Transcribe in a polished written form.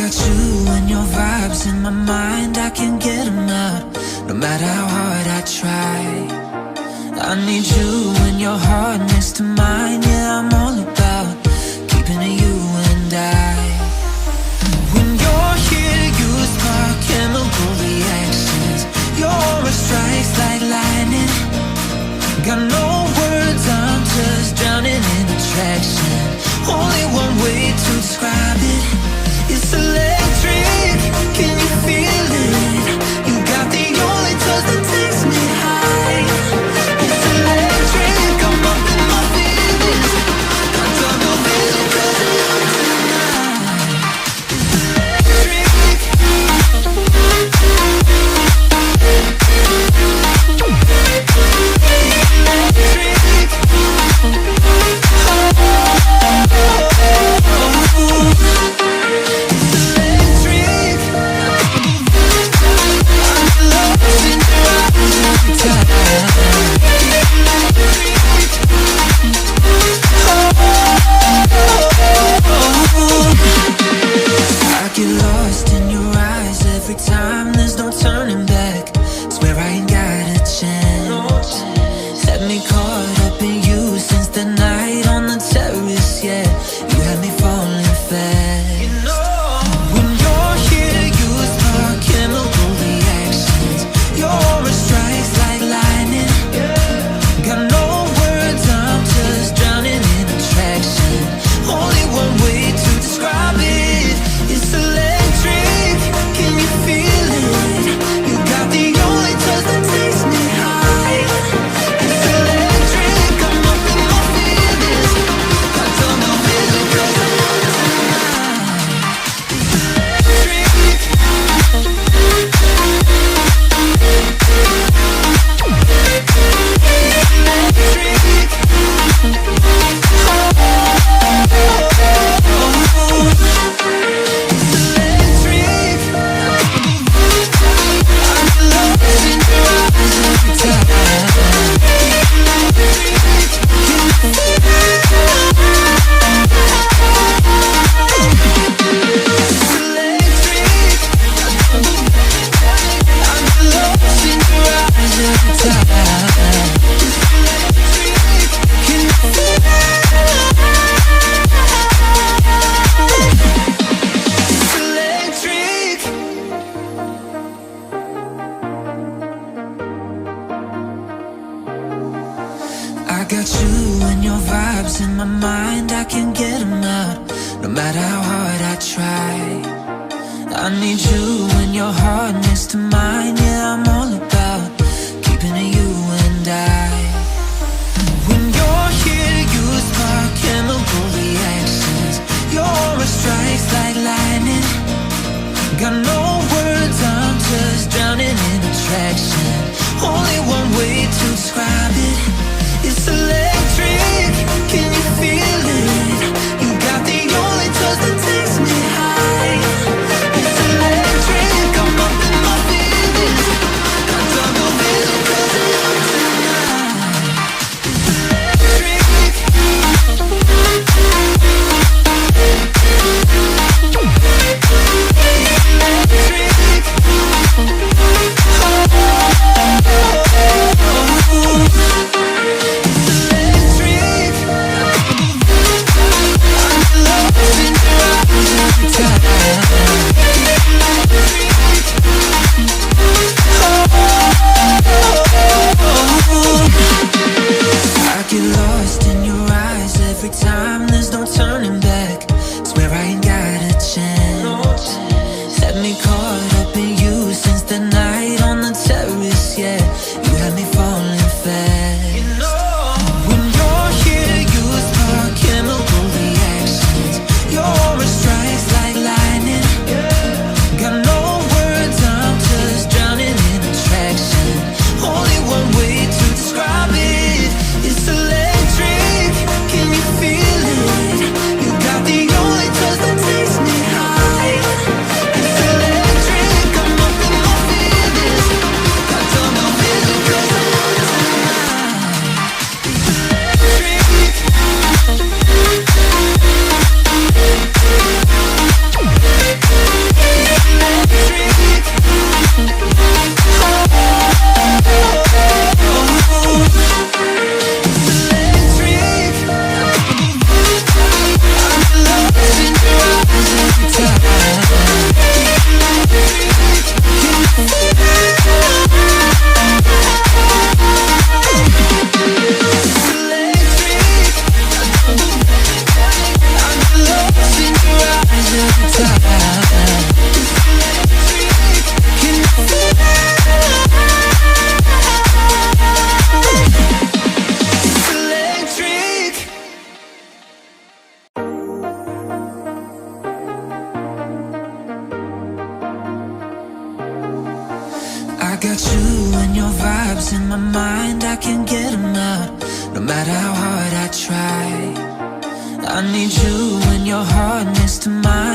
got you and your vibes in my mind, I can't get them out, no matter how hard I try. I need you and your heart next to mine, yeah, I'm all about keeping it you and I. When you're here, you spark chemical reactions, your aura strikes like lightning. Got no words, I'm just drowning in attraction. Only one way to describe it, it's electric. Can you feel it? You got the only touch that takes me high. It's electric, I'm up in my feelings. I double vision 'cause I love tonight. It's electric. I get lost in your eyes every time, there's no turning back. Swear I ain't got a chance. Had me caught up in you since the night on the terrace, yeah. You had me falling fast. When you're here, you spark chemical reactions, your aura strikes like lightning. Got no words, I'm just drowning in attraction. Only one way to describe it, it's electric. Can you feel it? You got the only touch that takes me high. It's electric, I'm up in my feelings. Got tunnel vision 'cause I love tonight. It's electric. I got you and your vibes in my mind, I can't get them out, no matter how hard I try. I need you and your heart next to mine, yeah, I'm all about keeping it you and I. When you're here, you spark chemical reactions, your aura strikes like lightning. Got no words, I'm just drowning in attraction. Only one way to describe it, it's electric. Can you feel it? You got the only touch that takes me high. It's electric, I'm up in my feelings. Got matter how hard I try. I need you and your heart next to mine.